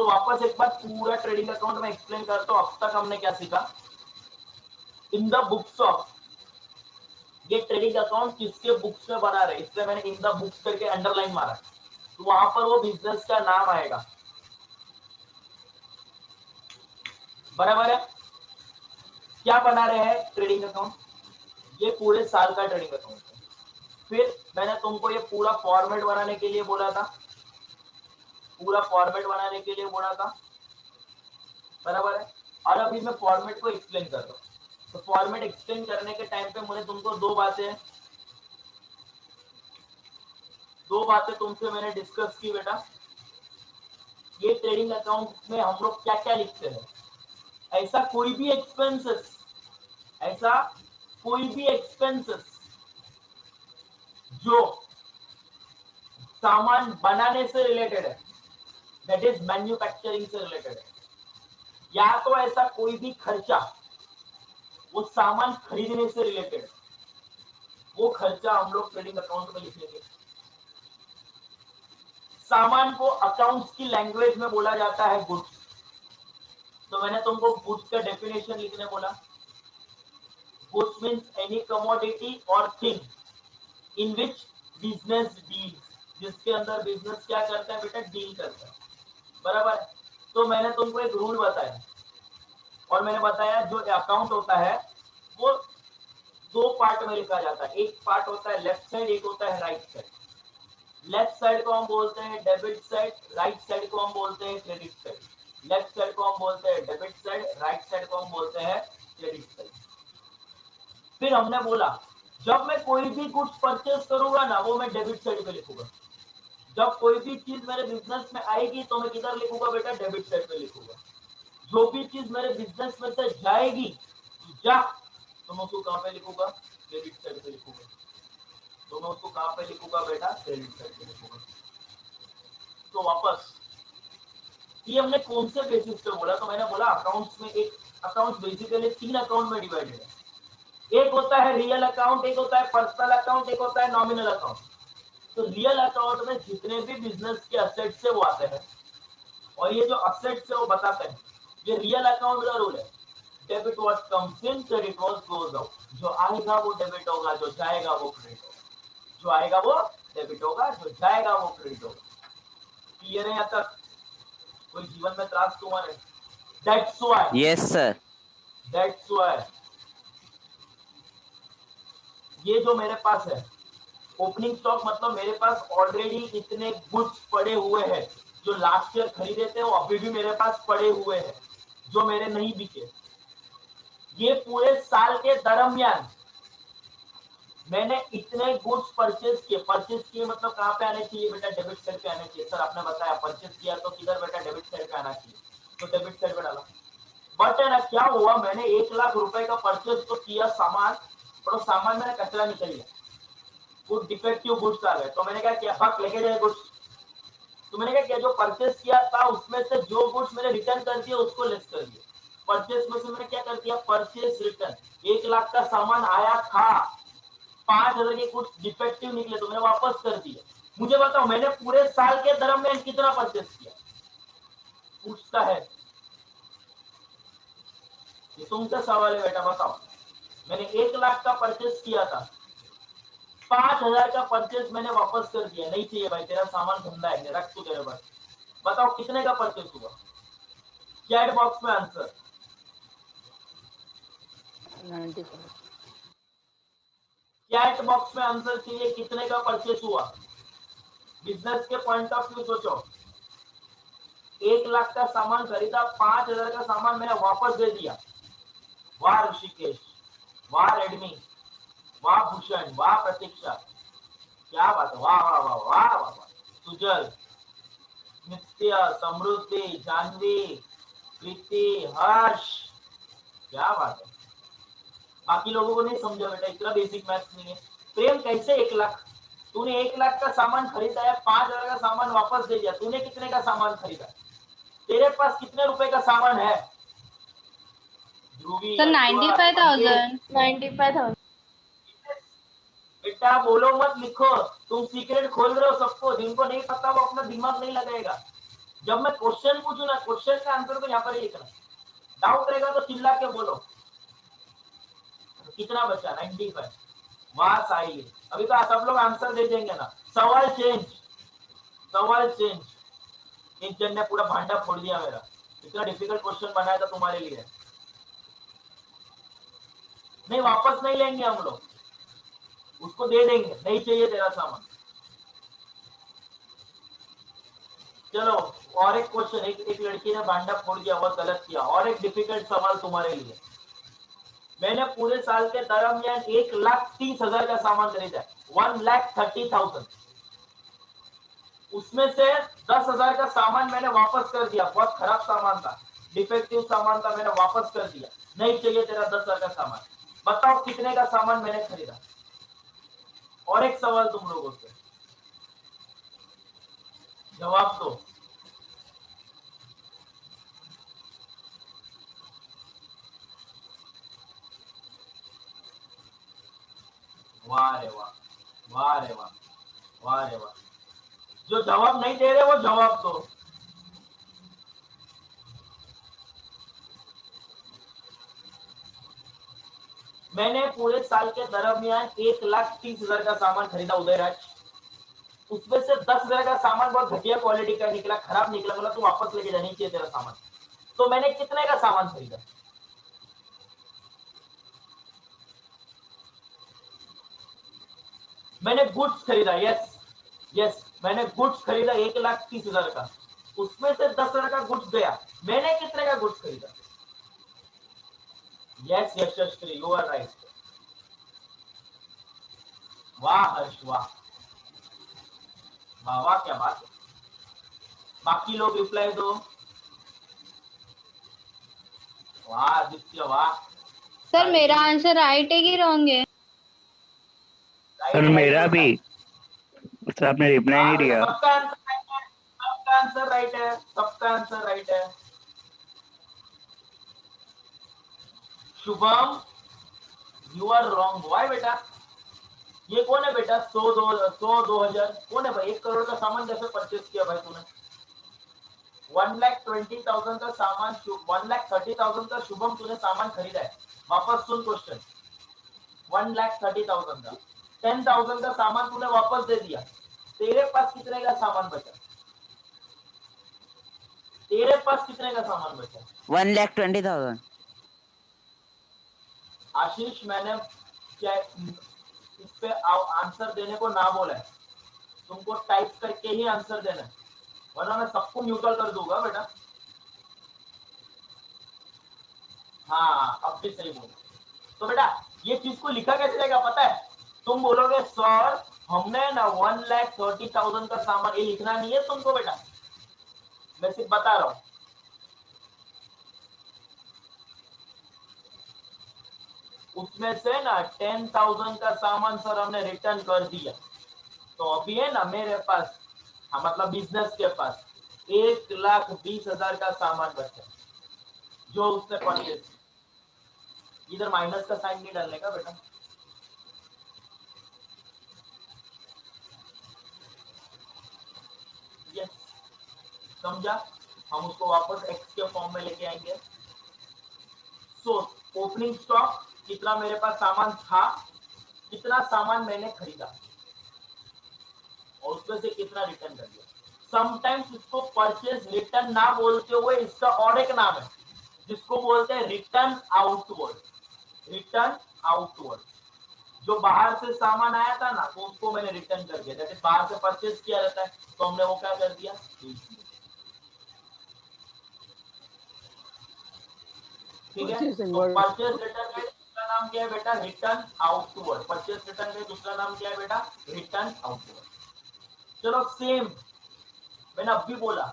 वापस एक बार पूरा ट्रेडिंग अकाउंट में एक्सप्लेन करता हूँ। अब तक हमने क्या सीखा? इन द बुक्स ऑफ, ये ट्रेडिंग अकाउंट किसके बुक्स में बना रहे, इसलिए मैंने इन द बुक्स करके अंडरलाइन मारा, तो वहां पर वो बिजनेस का नाम आएगा। बराबर है? क्या बना रहे हैं? Trading account. ये पूरे साल का ट्रेडिंग अकाउंट है। फिर मैंने तुमको ये पूरा फॉर्मेट बनाने के लिए बोला था, पूरा फॉर्मेट बनाने के लिए बोला था, बराबर है? और अभी मैं फॉर्मेट को एक्सप्लेन कर रहा हूँ। तो फॉर्मेट एक्सप्लेन करने के टाइम पे मुझे तुमको दो बातें तुमसे मैंने डिस्कस की बेटा। ये ट्रेडिंग अकाउंट में हम लोग क्या क्या लिखते हैं? ऐसा कोई भी एक्सपेंसेस जो सामान बनाने से रिलेटेड है, दैट इज मैन्युफैक्चरिंग से रिलेटेड है, या तो ऐसा कोई भी खर्चा वो सामान खरीदने से रिलेटेड है, वो खर्चा हम लोग ट्रेडिंग अकाउंट में लिखेंगे। सामान को अकाउंट्स की लैंग्वेज में बोला जाता है गुड्स। तो मैंने तुमको गुड्स का डेफिनेशन लिखने बोला। गुड्स मीन्स एनी कमोडिटी और thing in which business deal, जिसके अंदर बिजनेस क्या करता है बेटा? डील करता है। बराबर? तो मैंने तुमको एक रूल बताया, और मैंने बताया जो अकाउंट होता है वो दो पार्ट में लिखा जाता है। एक पार्ट होता है लेफ्ट साइड, एक होता है राइट साइड। लेफ्ट साइड को हम बोलते हैं डेबिट साइड, राइट साइड को हम बोलते हैं क्रेडिट साइड। लेफ्ट साइड को हम बोलते हैं डेबिट साइड, राइट साइड को हम बोलते हैं क्रेडिट साइड। फिर हमने बोला जब मैं कोई भी गुड्स परचेज करूंगा ना, वो मैं डेबिट साइड पे लिखूंगा। जब कोई भी चीज मेरे बिजनेस में आएगी तो मैं किधर लिखूंगा बेटा? डेबिट साइड पे लिखूंगा। जो भी चीज मेरे बिजनेस में से जाएगी जा, तो मैं उसको कहां पे लिखूंगा? क्रेडिट साइड पे लिखूंगा। तो मैं उसको कहां पे लिखूंगा बेटा? क्रेडिट साइड पे लिखूंगा। तो वापस ये हमने कौन से बेसिस पे बोला? तो मैंने बोला अकाउंट्स में एक अकाउंट बेसिकली तीन अकाउंट में डिवाइडेड है। एक होता है रियल अकाउंट, एक होता है पर्सनल अकाउंट, एक होता है नॉमिनल अकाउंट। तो रियल अकाउंट में जितने भी बिजनेस के असेट्स है वो आते हैं, और ये जो असेट्स है वो बताते हैं। ये रियल अकाउंट का रूल है। Debit what comes in, credit what goes out. जो आएगा वो डेबिट होगा, जो जाएगा वो क्रेडिट होगा। जो आएगा वो डेबिट होगा, जो जाएगा वो क्रेडिट होगा। क्लियर है यहाँ तक? कोई जीवन में त्रास तुम्हारे? That's why, yes sir, that's why ये जो मेरे पास है ओपनिंग स्टॉक, मतलब मेरे पास ऑलरेडी इतने गुड्स पड़े हुए हैं जो लास्ट ईयर खरीदे थे, वो अभी भी मेरे पास पड़े हुए हैं जो मेरे नहीं बिके। ये पूरे साल के दरमियान मैंने इतने गुड्स परचेज किए मतलब कहाँ पे आने चाहिए बेटा? डेबिट साइड पे आने चाहिए। सर आपने बताया परचेज किया तो किधर बेटा? डेबिट साइड पे आना चाहिए, तो डेबिट साइड पे डाला। बट है ना, क्या हुआ, मैंने 1,00,000 रुपए का परचेज तो किया सामान, और सामान मेरा कचरा निकल गया, कुछ डिफेक्टिव गुड्स आ गए। तो मैंने क्या किया? फक लेके जाए गुड्स। तो मैंने क्या किया? जो परचेज किया था उसमें से जो गुड्स मैंने रिटर्न कर दिया उसको लेस कर दिया। परचेज में से मैंने क्या कर दिया? Purchase return. 1,00,000 का सामान आया था, 5,000 के कुछ डिफेक्टिव निकले तो मैंने वापस कर दिया। मुझे बताओ मैंने पूरे साल के दरमियान कितना परचेज किया? पूछता है, ये तुमसे सवाल है बेटा, बताओ। मैंने 1,00,000 का परचेज किया था, 5,000 का परचेज मैंने वापस कर दिया। नहीं चाहिए भाई, तेरा सामान गंदा है, रख तू तेरे पास। बताओ कितने का परचेज हुआ? चैट बॉक्स में आंसर। 95। चैट बॉक्स में आंसर चाहिए, कितने का परचेज हुआ? बिजनेस के पॉइंट ऑफ व्यू सोचो। 1,00,000 का सामान खरीदा, 5,000 का सामान मैंने वापस दे दिया। वाह ऋषिकेश, वाह रेडमी, वाह भूषण, वाह प्रतीक्षा, क्या बात है, वाह वाह वाह वाह वाह वाह। सुजल, नित्य, समृद्धि, जानवी, प्रीति, हर्ष, क्या बात है। बाकी लोगों को नहीं समझा बेटा, इतना बेसिक मैथ्स नहीं है। प्रेम कैसे 1,00,000? तूने 1,00,000 का सामान खरीदा है, 5,000 का सामान वापस दे दिया। तूने कितने का सामान खरीदा? तेरे पास कितने रुपए का सामान है? ध्रुवी, सर 95,000। 95,000। बेटा बोलो मत, लिखो। तुम सीक्रेट खोल रहे हो सबको, जिनको नहीं पता वो अपना दिमाग नहीं लगाएगा। जब मैं क्वेश्चन पूछू ना, क्वेश्चन का आंसर तो यहाँ पर ही लिखना। डाउट रहेगा तो चिल्ला के बोलो। कितना बचा? 95। वहां सही है। अभी तो सब लोग आंसर दे देंगे ना। सवाल चेंज, सवाल चेंज। एक जन ने पूरा भांडा फोड़ दिया मेरा। इतना डिफिकल्ट क्वेश्चन बनाया था तुम्हारे लिए। नहीं, वापस नहीं लेंगे हम लोग, उसको दे देंगे, नहीं चाहिए तेरा सामान। चलो और एक क्वेश्चन। एक लड़की ने भांडा फोड़ दिया, बहुत गलत किया। और एक डिफिकल्ट सवाल तुम्हारे लिए। मैंने पूरे साल के दरमियान 1,30,000 का सामान खरीदा। 1,30,000। उसमें से 10,000 का सामान मैंने वापस कर दिया। बहुत खराब सामान था, डिफेक्टिव सामान था, मैंने वापस कर दिया। नहीं चाहिए तेरा 10,000 का सामान। बताओ कितने का सामान मैंने खरीदा। और एक सवाल तुम लोगों से, जवाब दो। वाह रे वाह, वाह रे वाह, वाह रे वाह। जो जवाब नहीं दे रहे वो जवाब दो। मैंने पूरे साल के दरमियान 1,30,000 का सामान खरीदा उदयराज। उसमें से 10,000 का सामान बहुत घटिया क्वालिटी का निकला, खराब निकला। मतलब तू वापस लेके जानी चाहिए तेरा सामान। तो मैंने कितने का सामान खरीदा? मैंने गुड्स खरीदा। यस यस, मैंने गुड्स खरीदा 1,30,000 का। उसमें से 10,000 का गुड्स गया। मैंने कितने का गुड्स खरीदा? Yes Yashasvi, you are right. वाह हर्ष, वाह वाह वाह, क्या बात है। बाकी लोग रिप्लाई दो। वाह आदित्य, वाह। सर मेरा आंसर राइट है कि रॉन्ग है? राइट सर राइट मेरा बेटा। भी, सर आपने रिप्लाई नहीं हाँ बेटा, दिया। सबका आंसर राइट है, सबका आंसर राइट है, सबका आंसर राइट है। Shubham, you are wrong. Why बेटा? ये कौन है बेटा? 100 कौन है भाई? 1 करोड़ का सामान कैसे परचेज किया भाई तूने? 1,20,000 का सामान, 1,30,000 का शुभम तूने सामान खरीदा है। वापस सुन क्वेश्चन। 1,30,000 का 10,000 का सामान तूने वापस दे दिया। तेरे पास कितने का सामान बचा? तेरे पास कितने का सामान बचा? 1,20,000। आशीष, मैंने क्या इस पे आंसर देने को ना बोला है। तुमको टाइप करके ही आंसर देना है, वरना मैं सबको म्यूटल कर दूंगा बेटा। हाँ, अब भी सही बोल। तो बेटा ये चीज को लिखा कैसे जाएगा पता है? तुम बोलोगे सर हमने ना 1,30,000 का सामान, ये लिखना नहीं है तुमको बेटा, मैं सिर्फ बता रहा हूं। उसमें से ना 10,000 का सामान सर हमने रिटर्न कर दिया। तो अभी है ना मेरे पास, हाँ मतलब बिजनेस के पास 1,20,000 का सामान बचा जो उसने परचेज। इधर माइनस का साइन नहीं डालने का बेटा। यस, समझा? हम उसको वापस एक्स के फॉर्म में लेके आएंगे। सो ओपनिंग स्टॉक कितना मेरे पास सामान था, कितना सामान मैंने खरीदा, और उसमें से कितना रिटर्न कर दिया। समटाइम्स इसको परचेज रिटर्न ना बोलते हुए इसका और एक नाम है जिसको बोलते हैं रिटर्न आउटवर्ड। रिटर्न आउटवर्ड, जो बाहर से सामान आया था ना तो उसको मैंने रिटर्न कर दिया। जैसे बाहर से परचेज किया रहता है तो हमने वो क्या कर दिया, ठीक है। तो परचेज रिटर्न का दूसरा नाम क्या है बेटा? Return outward. परचेज रिटर्न का दूसरा नाम क्या है बेटा? Return outward. चलो सेम, मैंने अभी बोला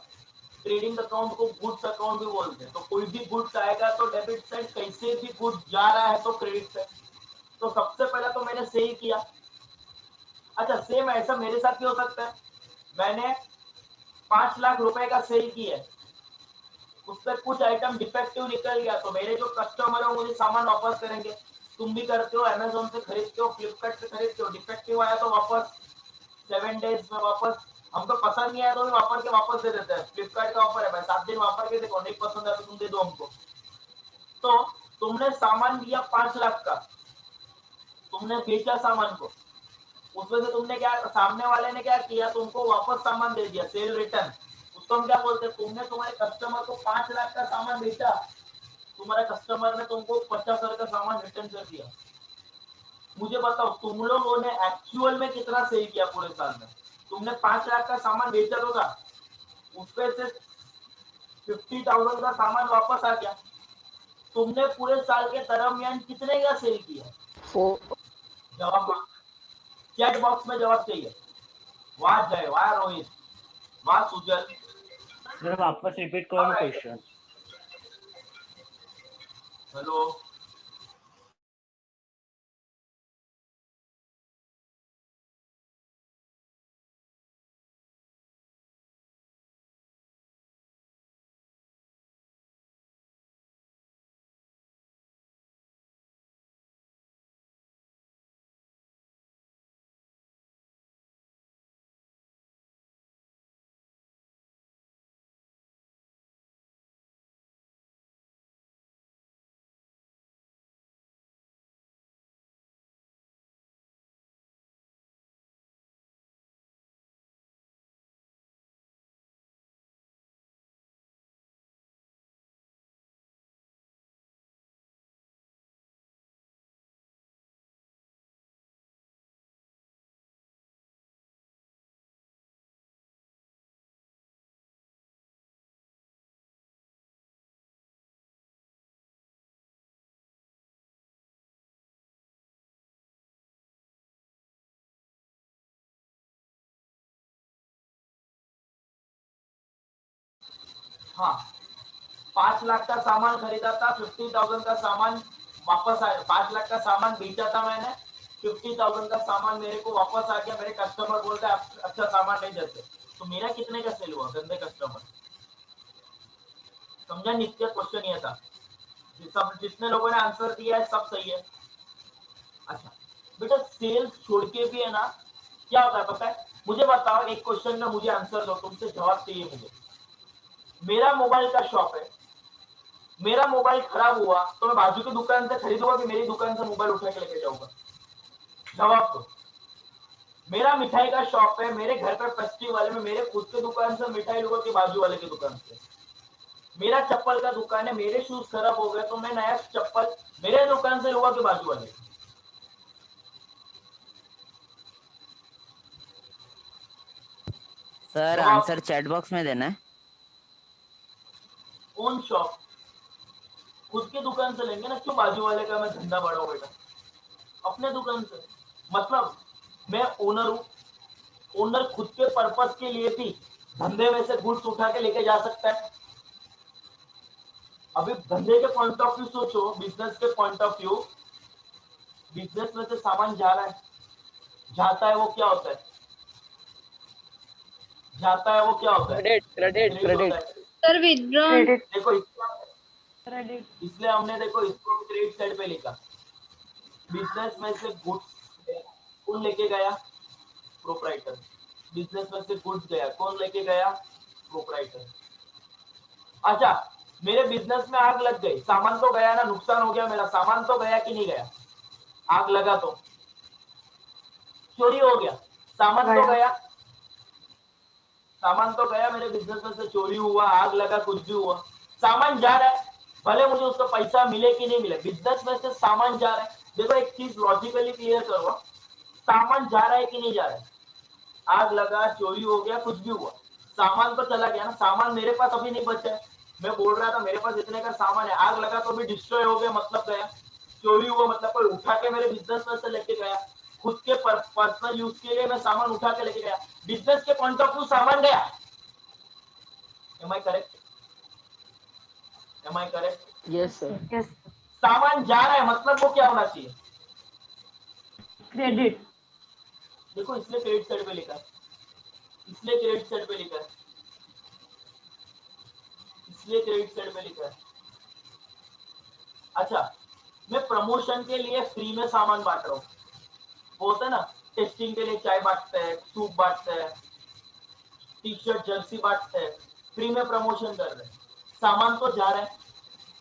ट्रेडिंग अकाउंट को गुड्स अकाउंट भी बोलते हैं। तो कोई भी गुड्स आएगा तो डेबिट साइड, कैसे भी गुड्स जा रहा है तो क्रेडिट साइड। तो सबसे पहले तो मैंने सही किया। अच्छा सेम ऐसा मेरे साथ भी हो सकता है। मैंने 5 लाख रुपए का सेल किया, उससे कुछ आइटम डिफेक्टिव निकल गया, तो मेरे जो कस्टमर है मुझे सामान वापस करेंगे। तुम भी करते हो, अमेजोन से खरीदते हो, फ्लिपकार्ट से खरीदते हो, डिफेक्टिव आया तो वापस। 7 डेज में वापस, हमको पसंद नहीं आया तो भी वापस दे देते हैं। फ्लिपकार्ट का ऑफर है भाई, 7 दिन वापस के देखो, नहीं पसंद है तो तुम दे दो हमको। तो तुमने सामान दिया 5 लाख का, तुमने बेचा सामान को, उसमें से तुमने क्या, सामने वाले ने क्या किया, तुमको वापस सामान दे दिया, सेल रिटर्न। उसको हम क्या बोलते हैं, तुमने तुम्हारे कस्टमर को 5 लाख का सामान बेचा, तुम्हारे कस्टमर ने तुमको 50,000 का सामान रिटर्न कर दिया। मुझे बताओ तुम लोगों ने एक्चुअल में कितना सेल किया पूरे साल में? तुमने 5 लाख का सामान बेचा तो था, उसपे से 50,000 का सामान वापस आ गया। तुमने पूरे साल के दरमियान कितने का सेल किया? जवाब चैट बॉक्स में जवाब चाहिए। वाह जय, वाह रोहित, वाह सुजल। सर वापस रिपीट करो ना क्वेश्चन। हेलो, हाँ 5 लाख का सामान खरीदा था, 50,000 का सामान वापस आया। 5 लाख का सामान बेचा था मैंने, 50,000 का सामान मेरे को वापस आ गया। मेरे कस्टमर बोलते हैं अच्छा सामान नहीं देते, तो मेरा कितने का सेल हुआ? गंदे कस्टमर। समझा? नित्य क्वेश्चन ये था। सब जितने लोगों ने आंसर दिया है सब सही है। अच्छा बेटा, सेल्स छोड़ के भी है ना, क्या होता है पता है? मुझे बताओ, एक क्वेश्चन का मुझे आंसर दो, तुमसे जवाब चाहिए मुझे। मेरा मोबाइल का शॉप है, मेरा मोबाइल खराब हुआ तो मैं बाजू की दुकान से खरीदूंगा कि मेरी दुकान से मोबाइल उठा के लेके जाऊंगा? जवाब दो। मेरा मिठाई का शॉप है, मेरे घर पर फेस्टिवल में मेरे खुद के दुकान से मिठाई लूंगा कि बाजू वाले की दुकान से? मेरा चप्पल का दुकान है, मेरे शूज खराब हो गए तो मैं नया चप्पल मेरे दुकान से लूंगा कि बाजू वाले? सर आंसर चैट बॉक्स में देना है। ओन शॉप, खुद की दुकान से लेंगे ना, क्यों बाजू वाले का मैं धंधा बढ़ाऊं बेटा? अपने दुकान से। मतलब मैं ओनर हूं, ओनर खुद के पर्पस के लिए भी धंधे में से गुड्स उठा के लेके जा सकता है। अभी धंधे के पॉइंट ऑफ व्यू सोचो, बिजनेस के पॉइंट ऑफ व्यू, बिजनेस में से सामान जा रहा है, जाता है वो क्या होता है? जाता है वो क्या होता है? क्रेडिट होता है। Sir withdrawn. देखो इसलिए हमने देखो इसको क्रेडिट साइड पे लिखा। बिजनेस में से गुड्स कौन लेके गया? प्रोप्राइटर। बिजनेस में से गुड्स गया, कौन लेके गया? प्रोप्राइटर। अच्छा, मेरे बिजनेस में आग लग गई, सामान तो गया ना, नुकसान हो गया मेरा, सामान तो गया कि नहीं गया? आग लगा तो चोरी हो गया, सामान तो गया, सामान तो गया, मेरे बिजनेस में से चोरी हुआ, आग लगा, कुछ भी हुआ, सामान जा रहा है, भले मुझे उसका पैसा मिले कि नहीं मिले, बिजनेस में से सामान जा रहा है। देखो एक चीज लॉजिकली क्लियर करो, सामान जा रहा है कि नहीं जा रहा है? आग लगा, चोरी हो गया, कुछ भी हुआ, सामान तो चला गया ना, सामान मेरे पास अभी नहीं बचा है। मैं बोल रहा था मेरे पास इतने का सामान है, आग लगा तो भी डिस्ट्रॉय हो गया मतलब गया, चोरी हुआ मतलब कोई उठा के मेरे बिजनेस में से लेके गया, खुद के पर्सनल यूज के लिए मैं सामान उठा के लेके गया, बिजनेस के पॉइंट ऑफ व्यू सामान गया। Am I correct? Am I correct? Yes sir. Yes. सामान जा रहा है मतलब वो क्या होना चाहिए? क्रेडिट। देखो इसलिए क्रेडिट साइड पे लिखा है, इसलिए क्रेडिट साइड पे लिखा है, इसलिए क्रेडिट साइड पे लिखा है। अच्छा, मैं प्रमोशन के लिए फ्री में सामान बांट रहा हूँ, होता है ना, टेस्टिंग के लिए चाय बांटते हैं, सूप बांटते हैं, टी शर्ट जर्सी बांटते हैं, फ्री में प्रमोशन कर रहे हैं। सामान तो जा रहा है,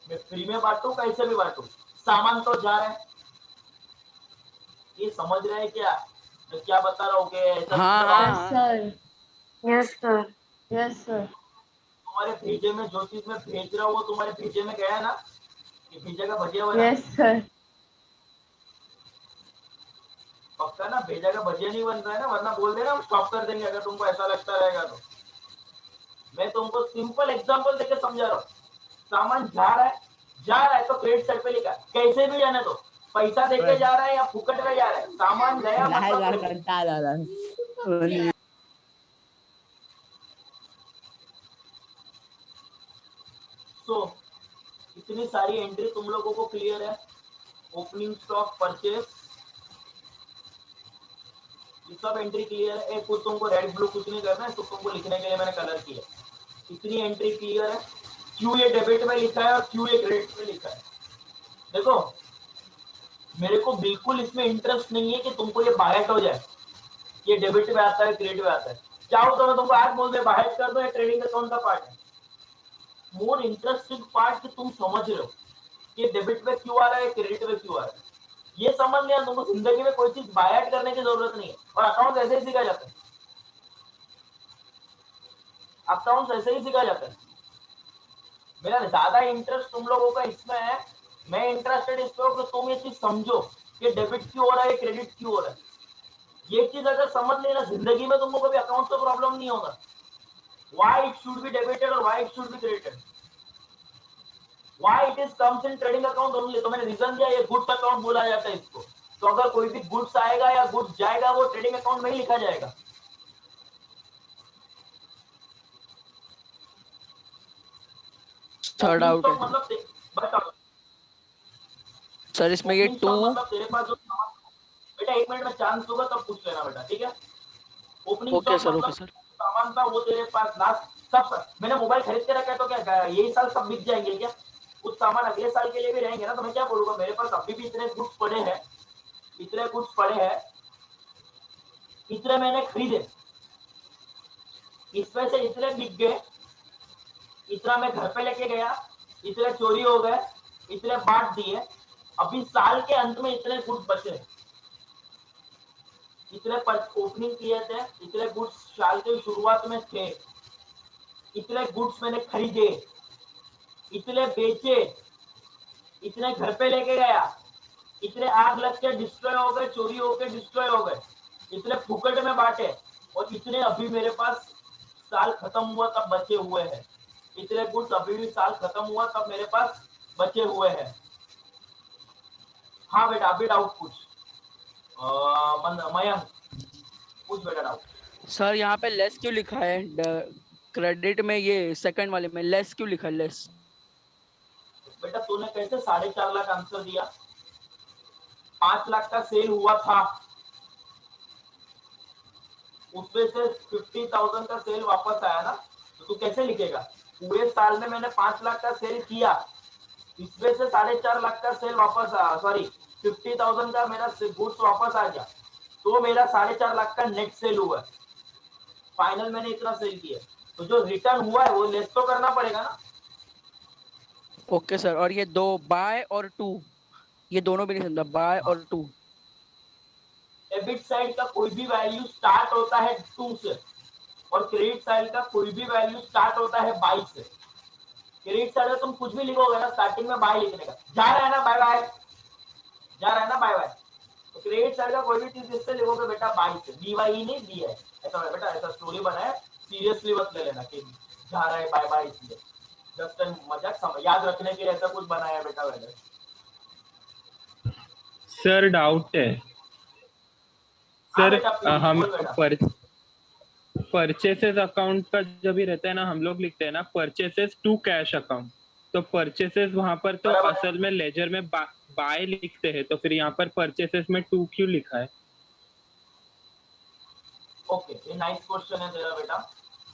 मैं फ्री में बांटू कैसे भी बांटू, सामान तो जा रहा है। ये समझ रहे हैं क्या मैं क्या बता रहा हूँ कि ऐसा हाँ यस हाँ sir, yes sir, yes sir. तुम्हारे भेजे में जो चीज मैं भेज रहा हूँ वो तुम्हारे भेजे में गया ना, कि भेजा का भजिया बना, यस सर। पक्का ना भेजा का भजिया नहीं बन रहा है ना, वरना बोल देना हम स्टॉप कर देंगे अगर तुमको ऐसा लगता रहेगा तो। मैं तुमको सिंपल एग्जांपल देके समझा रहा हूँ। सामान जा रहा है तो क्रेडिट साइड पे लिखा है, कैसे भी जाने दो, पैसा देके जा रहा है या फुकट में जा रहा है, सामान गया मतलब credit। सो इतनी सारी एंट्री तुम लोगों को क्लियर है। ओपनिंग स्टॉक, परचेस, ये सब एंट्री क्लियर है। एक कुछ तुमको रेड ब्लू कुछ नहीं करना है, तो तुमको लिखने के लिए मैंने कलर किया। इतनी एंट्री क्लियर है। क्यू ये डेबिट में लिखा है और क्यू ये क्रेडिट में लिखा है। देखो मेरे को बिल्कुल इसमें इंटरेस्ट नहीं है कि तुमको ये बायट हो जाए, ये डेबिट में आता है क्रेडिट में आता है। चाहो तो मैं तुमको आज बोल दे बायट कर दो, ये ट्रेडिंग अकाउंट का पार्ट है। मोर इंटरेस्टिंग पार्ट कि तुम समझ रहे हो कि डेबिट में क्यों आ रहा है, क्रेडिट में क्यों आ रहा है। ये समझ लिया तुमको जिंदगी में कोई चीज बायट करने की जरूरत नहीं है, और अकाउंट ऐसे ही सीखा जाता है। अकाउंट ऐसे ही सीखा जाता है। मेरा ज्यादा इंटरेस्ट तुम लोगों का इसमें है, मैं इंटरेस्टेड इसमें हूँ कि तुम ये चीज समझो कि डेबिट क्यों हो रहा है, क्रेडिट क्यों हो रहा है। ये चीज अगर समझ लेना, जिंदगी में तुमको कभी अकाउंट का प्रॉब्लम नहीं होगा। Why it should be debited और why it should be credited, why it is comes in trading account only. तो मैंने रीजन दिया, ये गुड्स अकाउंट बोला जाता है इसको। तो अगर कोई भी गुड्स आएगा या गुड्स जाएगा वो ट्रेडिंग अकाउंट में ही लिखा जाएगा। थर्ड ओपनिंग आउट है स्टॉक मतलब बताओ, सर, इसमें ये ओपनिंग टू। स्टॉक मतलब तेरे पास जो सामान, बेटा एक मिनट में चांस होगा तब पूछ लेना बेटा, ठीक है। Opening okay stock sir, okay मतलब सर। सामान था वो तेरे पास लास्ट सब, मैंने मोबाइल खरीद के रखा है तो क्या यही साल सब बिक जाएंगे क्या, कुछ सामान अगले साल के लिए भी रहेंगे ना। तो मैं क्या बोलूंगा, मेरे पास अभी भी इतने गुड्स पड़े हैं, इतने गुड्स पड़े हैं, इतने मैंने खरीदे, इसमें से इतने बिक गए, इतना मैं घर पे लेके गया, इतने चोरी हो गए, इतने बांट दिए, अभी साल के अंत में इतने गुड्स बचे, इतने ओपनिंग किए थे, इतने गुड्स साल के शुरुआत में थे, इतने गुड्स मैंने खरीदे, इतने बेचे, इतने घर पे लेके गया, इतने आग लग के डिस्ट्रॉय हो गए, चोरी हो गए, डिस्ट्रॉय हो गए, इतने फुकट में बांटे, और इतने अभी मेरे पास साल खत्म हुआ तब बचे हुए हैं। इतने गुड्स अभी भी साल खत्म हुआ तब मेरे पास बचे हुए हैं। हाँ बेटा अभी डाउट पूछ, मयंक पूछ बेटा डाउट। सर यहाँ पे लेस क्यों लिखा है? क्रेडिट में ये सेकंड वाले में लेस क्यों लिखा है? लेस। बेटा तूने कैसे 4.5 लाख आंसर दिया, 5 लाख का सेल हुआ था, उसमें से 50,000 का सेल वापस आया ना, तो तू कैसे लिखेगा? पूरे साल में मैंने 5 लाख का सेल किया, इसमें से 4.5 लाख का सेल वापस आया, सॉरी 50,000 का मेरा गुड्स वापस आ गया, तो मेरा 4.5 लाख का नेट सेल हुआ है। फाइनल मैंने इतना सेल किया, तो जो रिटर्न हुआ है वो लेस तो करना पड़ेगा ना। ओके सर, और ये दो बाय और टू, ये दोनों भी नहीं समझा, बाय और टू। डेबिट साइड का कोई भी वैल्यू स्टार्ट होता है 2 से, और क्रेडिट साइड का कोई भी वैल्यू स्टार्ट होता है 22 से। क्रेडिट साइड में तुम कुछ भी लिखोगे ना, स्टार्टिंग में बाय लिखने का, जा रहा है ना बाय बाय, जा रहा है ना बाय बाय, तो क्रेडिट साइड का कोई भी चीज इससे लिखोगे बेटा बाय से, बी वाई ही नहीं बी है, ऐसा बेटा, ऐसा स्टोरी बना है, सीरियसली मत ले लेना कि जा रहा है बाय बाय इसलिए, जस्ट मजाक समझ, याद रखने के लिए ऐसा कुछ बनाया है बेटा मैंने। सर डाउट है हाँ सर, बेटा प्लीज हम बोल बेटा। परचेसेस अकाउंट का जब भी रहता है ना, हम लोग लिखते हैं ना परचेसेस टू कैश अकाउंट, तो परचेसेस वहां पर तो बराबर है। असल में लेजर में बाय लिखते हैं, तो फिर यहाँ पर परचेसेस में टू क्यों लिखा है? ओके ये नाइस क्वेश्चन है तेरा बेटा।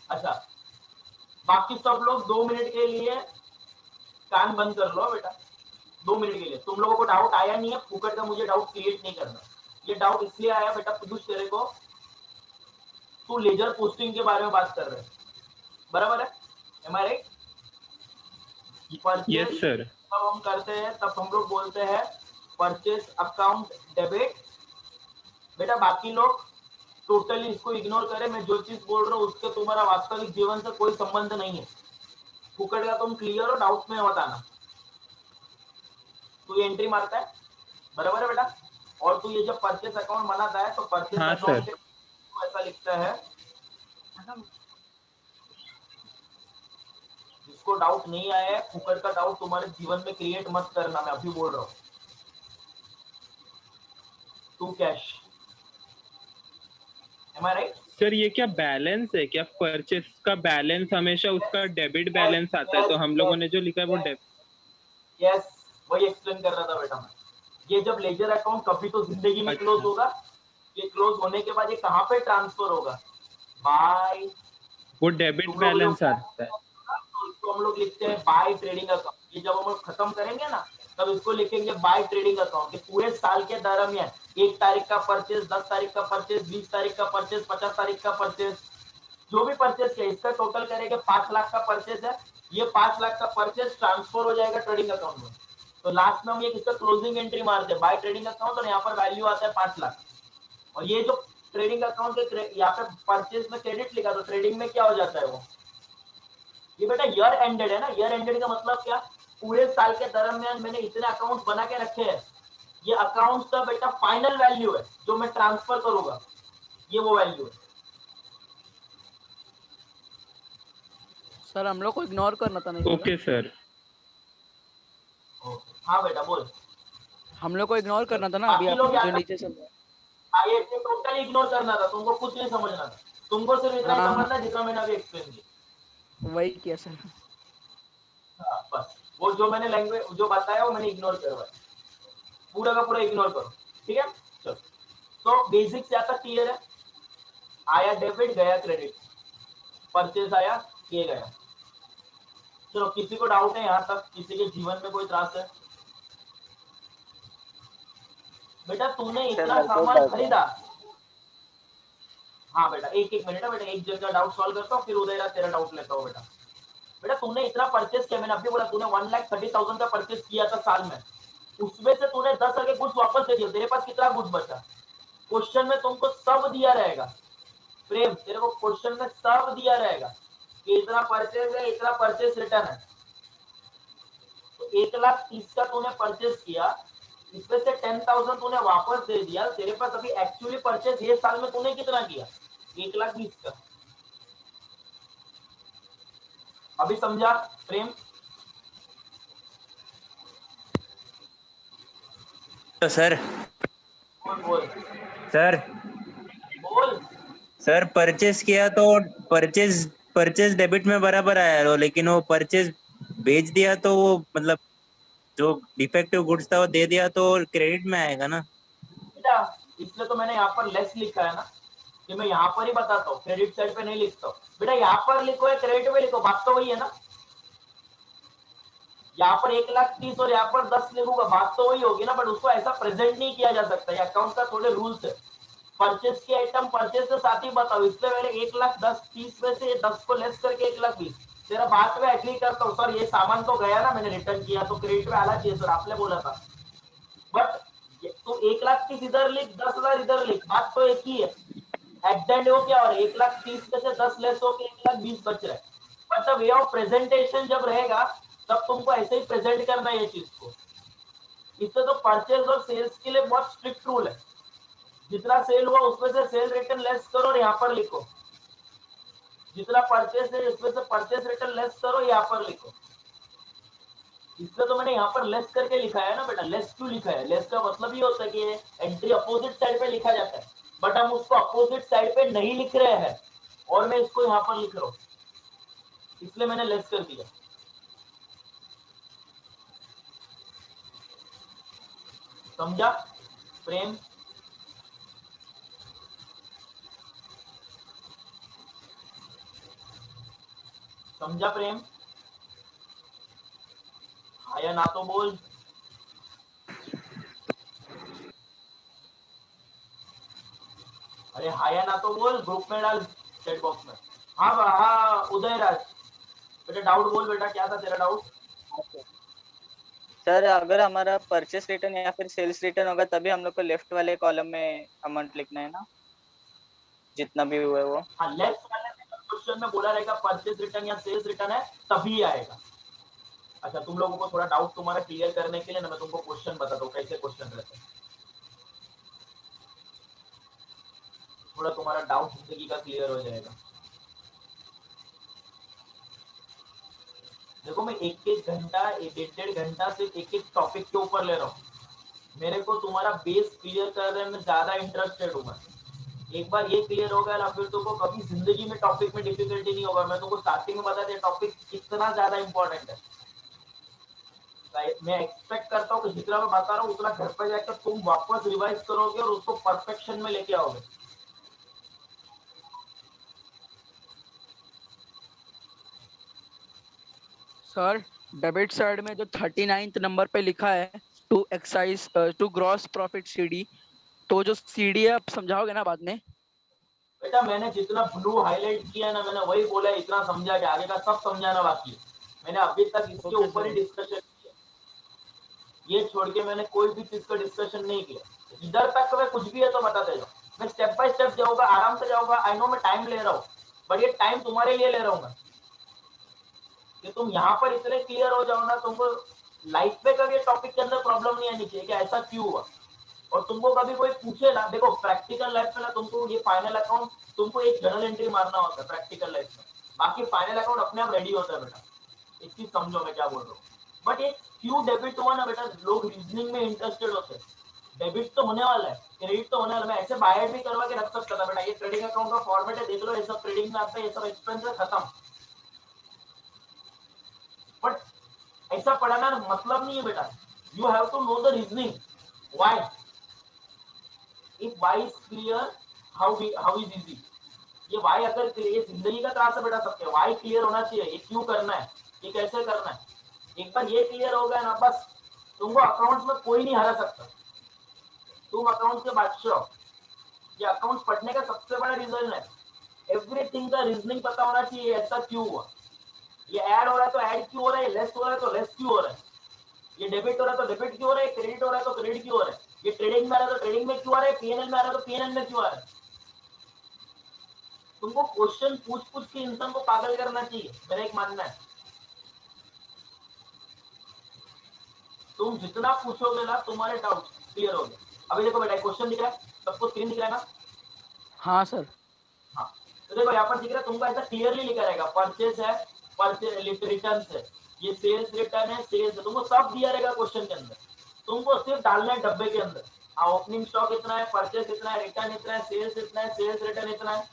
अच्छा बाकी सब लोग 2 मिनट के लिए कान बंद कर लो बेटा, 2 मिनट के लिए। तुम लोगों को डाउट आया नहीं है, फुकट का मुझे डाउट क्रिएट नहीं करना। ये डाउट इसलिए आया बेटा पीयूष तेरे को, तू लेजर पोस्टिंग के बारे में बात कर रहे है, बराबर है? M I right? Yes sir. तब हम करते हैं, तब हम लोग बोलते हैं परचेज अकाउंट डेबिट। बेटा बाकी लोग टोटली इसको इग्नोर करें, मैं जो चीज बोल रहा हूँ उसके तुम्हारा वास्तविक जीवन से कोई संबंध नहीं है। फुकट का तुम क्लियर हो, डाउट में मत आना। तू ये एंट्री मारता है, बराबर है बेटा? और तू ये जब परचेज अकाउंट बनाता है तो परचेज हाँ अकाउंट सर। के ऐसा लिखता है, जिसको डाउट नहीं आया है फुकट का डाउट तुम्हारे जीवन में क्रिएट मत करना, मैं अभी बोल रहा हूँ। To cash, am I right? Sir ये क्या बैलेंस है क्या? परचेस का बैलेंस हमेशा उसका डेबिट बैलेंस आता है, तो हम लोगों ने जो लिखा है वो डेबिट। यस, वही एक्सप्लेन कर रहा था बेटा मैं। ये जब लेजर अकाउंट कभी तो जिंदगी में क्लोज होगा, ये क्लोज होने के बाद ये कहाँ पे ट्रांसफर होगा? बाय, वो डेबिट बैलेंस आता है। तो इसको हम लोग लिखते हैं बाय ट्रेडिंग अकाउंट। ये जब हम लोग खत्म करेंगे ना तब इसको लिखेंगे बाय ट्रेडिंग अकाउंट। पूरे साल के दरमियान 1 तारीख का परचेज, 10 तारीख का परचेज, 20 तारीख का परचेज, 50 तारीख का परचेज, जो भी परचेज किया इसका टोटल करेंगे 5 लाख का परचेज है। ये 5 लाख का परचेज ट्रांसफर हो जाएगा ट्रेडिंग अकाउंट में। तो लास्ट में हम ये इसका क्लोजिंग एंट्री मारते हैं बाय ट्रेडिंग अकाउंट, और यहाँ पर वैल्यू आता है 5 लाख। और ये जो ट्रेडिंग अकाउंट के यहाँ पे परचेज में क्रेडिट लिखा, तो ट्रेडिंग में क्या हो जाता है वो? ये बेटा ईयर एंडेड है ना। ईयर एंडेड का मतलब क्या? पूरे साल के दरमियान मैंने इतने अकाउंट बना के रखे हैं, ये अकाउंट का बेटा फाइनल वैल्यू है जो मैं ट्रांसफर करूंगा, ये वो वैल्यू है। सर हम लोग को इग्नोर करना था नहीं? Okay sir. हाँ बेटा बोल। हम लोग को इग्नोर करना था ना अभी बाकी लोग आप जो नीचे चल रहा है। हाँ, ये टोटल इग्नोर करना था, तुमको कुछ नहीं समझना था, तुमको सिर्फ इतना ही हाँ। समझना जितना मैंने अभी एक्सप्लेन किया। वही किया सर। हाँ, बस वो जो मैंने लैंग्वेज जो बताया वो मैंने इग्नोर करवाया, पूरा का पूरा इग्नोर करो, ठीक है? चलो, तो बेसिक से आता क्लियर है? आया डेबिट, गया क्रेडिट, परचेज आया, किए गया। चलो, किसी को डाउट है यहाँ तक? किसी के जीवन में कोई त्रास है? बेटा तूने इतना सामान खरीदा। हाँ बेटा, एक एक मिनट है बेटा, एक जगह डाउट सॉल्व करता हूँ फिर उदय तेरा डाउट लेता हूँ। बेटा बेटा तूने इतना परचेज किया, मैंने अभी बोला तूने 1,30,000 का परचेज किया था साल में, उसमें से तूने 10 के गुड्स वापस दे दिया, तेरे पास कितना गुड्स बचा? क्वेश्चन में तुमको सब दिया रहेगा प्रेम, तेरे को क्वेश्चन में सब दिया रहेगा कि इतना परचेज है, इतना परचेज रिटर्न है। तो 1,30,000 का तूने परचेज किया, इसमें से 10,000 तूने वापस दे दिया, तेरे पास अभी एक्चुअली परचेज ये साल में तूने कितना किया? 1,20,000 का। अभी समझा प्रेम? तो सर बोल बोल सर बोल। सर परचेस किया तो परचेज परचेज डेबिट में बराबर आया वो, लेकिन वो परचेज बेच दिया तो वो मतलब जो डिफेक्टिव गुड्स था वो दे दिया तो क्रेडिट में आएगा ना बेटा इसलिए तो मैंने यहाँ पर लेस लिखा है ना, कि मैं यहाँ पर ही बताता हूँ, क्रेडिट साइड पे नहीं लिखता हूँ। बेटा यहाँ पर लिखो या क्रेडिट में लिखो, बात तो वही है ना। यहाँ पर 1,30,000 और यहाँ पर 10 लिखूंगा, बात तो वही होगी ना, बट उसको ऐसा प्रेजेंट नहीं किया जा सकता। ये अकाउंट का थोड़े रूल्स है। परचेज की आइटम परचेज के साथ ही बताओ, इसलिए मैंने 1,10,30 में से 10 को लेस करके 1,20,000। तेरा बात में एग्री करता हूँ सर, ये सामान तो गया ना, मैंने रिटर्न किया तो क्रेडिट में आना चाहिए सर, आपने बोला था। बट तो 1,30,000 इधर लिख, 10,000 इधर लिख, बात तो एक ही है। एग्जैक्ट हो क्या? और 1,30,000 में से 10 लेस होकर 1,20,000 बच रहा है। बट वे ऑफ प्रेजेंटेशन जब रहेगा तब तुमको ऐसे ही प्रेजेंट करना है ये चीज को। इससे तो परचेज और सेल्स के लिए बहुत स्ट्रिक्ट रूल है, जितना सेल हुआ उसमें से सेल रिटर्न लेस करो और यहाँ पर लिखो, जितना परचेज है उसमें से परचेज रिटर्न लेस करो, यहाँ पर लिखो। इसलिए तो मैंने यहाँ पर लेस करके लिखा है ना बेटा। लेस क्यों लिखा है? लेस का मतलब ये होता है कि एंट्री अपोजिट साइड पे लिखा जाता है, बट हम उसको अपोजिट साइड पे नहीं लिख रहे हैं और मैं इसको यहाँ पर लिख रहा हूँ, इसलिए मैंने लेस कर दिया। समझा प्रेम? समझा प्रेम? आया ना तो बोल। अरे हाँ या ना तो बोल, ग्रुप में डाल, चैट बॉक्स में। हाँ उदय राज, बेटा डाउट बोल बेटा, क्या था तेरा डाउट? सर अगर हमारा परचेस रिटर्न या फिर सेल्स रिटर्न होगा तभी हम लोग को लेफ्ट वाले कॉलम में अमाउंट लिखना है ना, जितना भी हुआ है वो। हाँ, लेफ्ट वाले में क्वेश्चन में बोला रहेगा परचेस रिटर्न या सेल्स रिटर्न है तभी आएगा। अच्छा, तुम लोगों को थोड़ा डाउट तुम्हारा क्लियर करने के लिए ना मैं तुमको क्वेश्चन बताता हूँ कैसे क्वेश्चन रहते हैं, थोड़ा तुम्हारा डाउट जिंदगी का क्लियर हो जाएगा। देखो मैं एक घंटा, 1.5 घंटा से एक टॉपिक के ऊपर ले रहा हूँ। मेरे को तुम्हारा बेस क्लियर करने में ज्यादा इंटरेस्टेड हूँ मैं। एक बार ये क्लियर हो गया ना, फिर तुमको कभी जिंदगी में टॉपिक में डिफिकल्टी नहीं होगा। मैं तुमको स्टार्टिंग में बता दिया टॉपिक कितना ज्यादा इंपॉर्टेंट है। मैं एक्सपेक्ट करता हूँ कि जितना मैं बता रहा हूँ उतना घर पर जाकर तुम वापस रिवाइज करोगे और उसको परफेक्शन में लेके आओगे। सर डेबिट साइड में जो 39th नंबर पे लिखा है to excise to gross profit CD, तो जो सीडी है आप समझाओगे ना बाद में? बेटा मैंने जितना ब्लू हाईलाइट किया ना, मैंने वही बोला, इतना समझा के आगे का सब समझाना बाकी है। मैंने अभी तक इसके ऊपर ही डिस्कशन किया, ये छोड़ के मैंने कोई भी चीज का डिस्कशन नहीं किया। इधर तक मैं कुछ भी है तो बता देगा, मैं स्टेप बाय स्टेप जाऊंगा, आराम से जाऊंगा। आई नो मैं टाइम ले रहा हूँ, बट ये टाइम तुम्हारे लिए ले रहा हूँ मैं, कि तुम यहाँ पर इतने क्लियर हो जाओ ना, तुमको लाइफ में कभी टॉपिक के अंदर प्रॉब्लम नहीं आनी चाहिए कि ऐसा क्यों हुआ। और तुमको कभी कोई पूछे ना, देखो प्रैक्टिकल लाइफ में ना तुमको ये फाइनल अकाउंट, तुमको एक जर्नल एंट्री मारना होता है प्रैक्टिकल लाइफ में, बाकी फाइनल अकाउंट अपने आप रेडी होता है बेटा। एक चीज समझो मैं क्या बोल रहा हूँ। बट एक क्यों डेबिट हुआ ना बेटा, लोग रीजनिंग में इंटरेस्टेड होते हैं। डेबिट तो होने वाला है, क्रेडिट तो होने वाला है, मैं ऐसे बायर भी करवा के रख सकता था बेटा। ये ट्रेडिंग अकाउंट का फॉर्मेट है, देख लो, ये सब ट्रेडिंग में आता है, ये सब एक्सपेंस है, खत्म। बट ऐसा पढ़ाना मतलब नहीं है बेटा। You have to know the reasoning why. If why is clear, how is easy. ये व्हाई अगर क्लियर, ये जिंदगी का त्रास है बेटा सबके, व्हाई क्लियर होना चाहिए, ये क्यों करना है, ये कैसे करना है। एक बार ये क्लियर हो गया ना, बस तुमको अकाउंट्स में कोई नहीं हरा सकता। तुम अकाउंट्स के बादशाह हो। ये अकाउंट्स पढ़ने का सबसे बड़ा रीजन है, एवरीथिंग का रीजनिंग पता होना चाहिए, ऐसा क्यों हुआ, ये ऐड हो रहा है तो ऐड क्यों हो रहा है, लेस हो रहा है तो लेस क्यों हो रहा है, ये डेबिट हो रहा है तो डेबिट क्यों हो रहा है, क्रेडिट हो रहा है तो क्रेडिट क्यों हो रहा है, ये ट्रेडिंग में आ रहा है तो ट्रेडिंग में क्यों आ रहा है, पीएनएल में आ रहा है तो पीएनएल में क्यों आ रहा है। तुमको क्वेश्चन पूछ पूछ के इंसान को पागल करना चाहिए, मेरा एक मानना है। तुम जितना पूछोगे ना तुम्हारे डाउट क्लियर हो गए। अभी देखो बेटा क्वेश्चन दिख रहा है सबको, स्क्रीन दिख रहा है ना? हाँ सर। हाँ, तो देखो यहाँ पर दिख रहा है तुमको, ऐसा क्लियरली लिखा रहेगा, परचेज है, परचेज रिटर्न है, ये सेल्स रिटर्न है, सेल्स है, तुमको सब दिया रहेगा क्वेश्चन के अंदर। तुमको सिर्फ डालना है डब्बे के अंदर, हाँ ओपनिंग स्टॉक इतना है, परचेज इतना है, रिटर्न इतना है, सेल्स इतना है, सेल्स रिटर्न इतना है।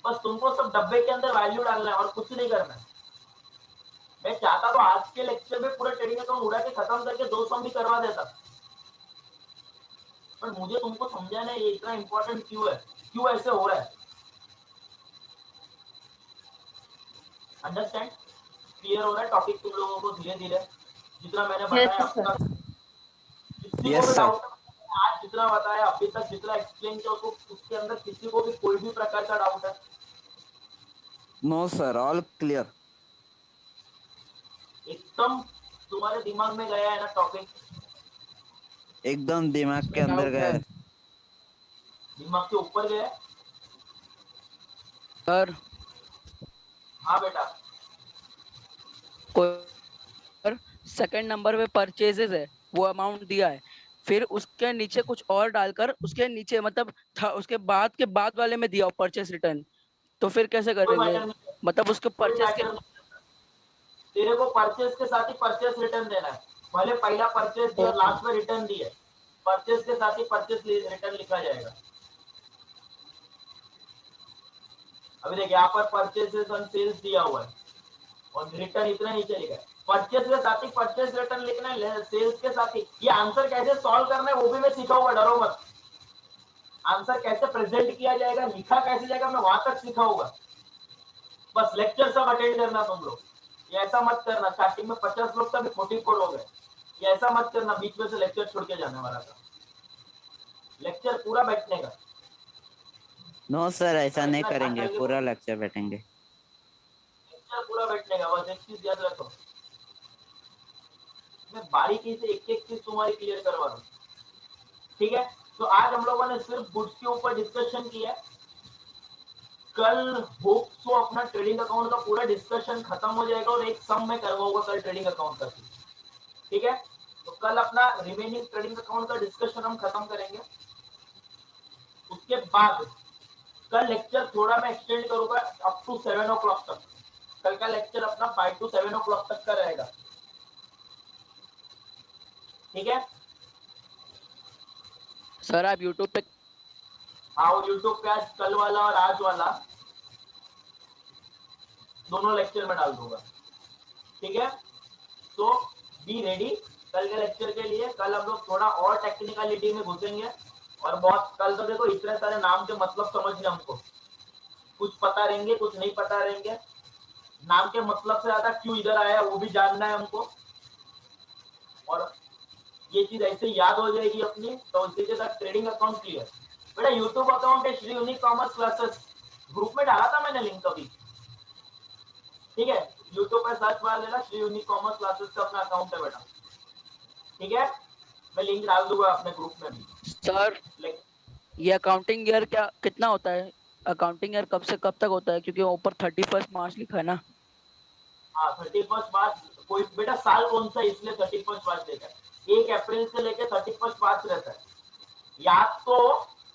बस तुमको सब डब्बे के अंदर वैल्यू डालना है और कुछ नहीं करना है। मैं चाहता तो आज के लेक्चर में पूरा ट्रेडिंग अकाउंट उड़ा के खत्म करके 2 सम भी करवा देता, पर मुझे तुमको समझाना है ये इतना इंपॉर्टेंट क्यों है, क्यों ऐसे हो रहा है। अंडरस्टैंड? क्लियर हो रहा है टॉपिक तुम लोगों को धीरे धीरे, जितना मैंने बताया अब तक? किसी को भी डाउट, आज जितना बताया अभी तक, जितना एक्सप्लेन किया उसको, उसके अंदर किसी को भी कोई भी प्रकार का डाउट है? No sir, all clear. एकदम तुम्हारे दिमाग में गया है ना टॉपिक? एकदम दिमाग के अंदर गया है। दिमाग के ऊपर गया? सर हाँ बेटा। सेकंड नंबर पे परचेजेस है, वो अमाउंट दिया है, फिर उसके नीचे कुछ और डालकर उसके नीचे मतलब उसके बाद वाले में दिया परचेस रिटर्न, तो फिर कैसे करेंगे? मतलब उसके परचेस के तेरे को परचेस के साथ ही परचेस रिटर्न देना है, पहले पहला परचेस दिया और लास्ट में रिटर्न दिया, परचेस के साथ ही परचेस रिटर्न लिखा जाएगा। अभी देख यहाँ पर परचेसेस एंड सेल्स दिया हुआ है और रिटर्न इतना नीचे लिखा है, परचेस के साथ ही परचेस रिटर्न लिखना है, सेल्स के साथ ही। ये आंसर कैसे सॉल्व करना है वो भी मैं सिखाऊंगा, डरो मत। आंसर कैसे प्रेजेंट किया जाएगा, लिखा कैसे जाएगा, मैं वहां तक सिखाऊंगा। बस लेक्चर सब अटेंड करना तुम लोग। ये ऐसा मत करना स्टार्टिंग में 50 लोग तक 44 हो गए, ये ऐसा मत करना बीच में से लेक्चर छोड़ के जाने वाला था। लेक्चर पूरा बैठने का, नो सर, ऐसा नहीं इतना ध्यान करेंगे, करके पूरा लेक्चर बैठेंगे। लेक्चर पूरा बैठने का, बस एक चीज याद रखो, मैं बारीकी से एक एक चीज तुम्हारी क्लियर करवा दूं, ठीक है। तो आज हम लोगों ने सिर्फ गुड्स के ऊपर डिस्कशन किया है। कल होप सो अपना ट्रेडिंग अकाउंट का पूरा डिस्कशन खत्म हो जाएगा और एक सम में करवाऊंगा कल ट्रेडिंग अकाउंट का, ठीक है। तो कल अपना रिमेनिंग ट्रेडिंग अकाउंट का डिस्कशन हम खत्म करेंगे। उसके बाद कल लेक्चर थोड़ा मैं एक्सटेंड करूंगा अप टू 7 o'clock तक। कल का लेक्चर अपना 5 to 7 o'clock तक का रहेगा, ठीक है। सर आप यूट्यूब पे हाँ, यूट्यूब पे आज कल वाला और आज वाला दोनों लेक्चर में डाल दूंगा, ठीक है। तो बी रेडी कल के लेक्चर के लिए। कल हम लोग थोड़ा और टेक्निकलिटी में घुसेंगे और बहुत, कल तो देखो इतने सारे नाम के मतलब समझने हमको, कुछ पता रहेंगे कुछ नहीं पता रहेंगे। नाम के मतलब से ज्यादा क्यों इधर आया वो भी जानना है हमको, और ये चीज ऐसे याद हो जाएगी अपनी, तो इसी के साथ ट्रेडिंग अकाउंट क्लियर। बेटा यूट्यूब अकाउंट है Shri unique commerce classes, group में डाला था मैंने लिंक अभी, ठीक है। यूट्यूब पे सर्च मार लेना, श्री यूनिक कॉमर्स क्लासेस का अपना अकाउंट है बेटा, ठीक है। मैं लिंक डाल दूंगा अपने ग्रुप में भी। सर ये अकाउंटिंग ईयर क्या कितना होता है? अकाउंटिंग ईयर कब से कब तक होता है? क्योंकि ऊपर 31 मार्च लिखा है ना। हाँ 31 मार्च, कोई बेटा साल कौन सा इसलिए 31 मार्च लेकर 1 अप्रैल से लेकर 31 मार्च रहता है। या तो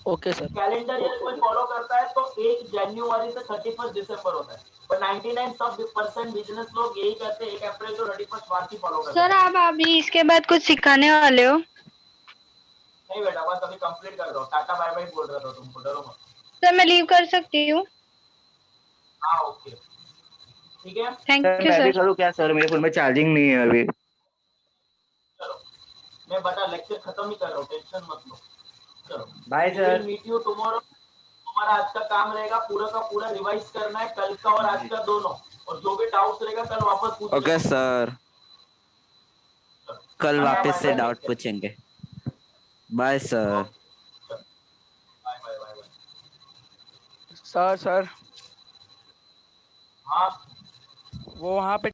ओके सर। कैलेंडर ईयर कोई फॉलो करता है तो 1 जनवरी से 31 दिसंबर होता है, पर 99 सब % बिजनेस लोग यही करते हैं 1 अप्रैल to 31 मार्च ही फॉलो करते सर हैं। आप अभी इसके बाद कुछ सिखाने वाले हो? नहीं बेटा, बस अभी कंप्लीट कर दो, टाटा बाय बाय बोल रहा था तुमको, डरो मत। सर मैं लीव कर सकती हूँ? हाँ ओके, ठीक है। थैंक सर यू मैं भी सर। करूँ क्या सर? मेरे फोन में चार्जिंग नहीं है अभी। चलो मैं बता लेक्चर खत्म ही कर रहा हूँ, टेंशन मत लो। चलो bye sir. Meet you tomorrow. तुम्हारा आज का काम रहेगा पूरा का पूरा रिवाइज करना है, कल का और आज का दोनों, और जो भी डाउट रहेगा कल वापस पूछ ओके लेना। सर, कल टाटा वापस बाय से बाय, डाउट टेक केयर। पूछेंगे। Bye sir. Bye bye bye bye. Sir हाँ वो वहाँ पे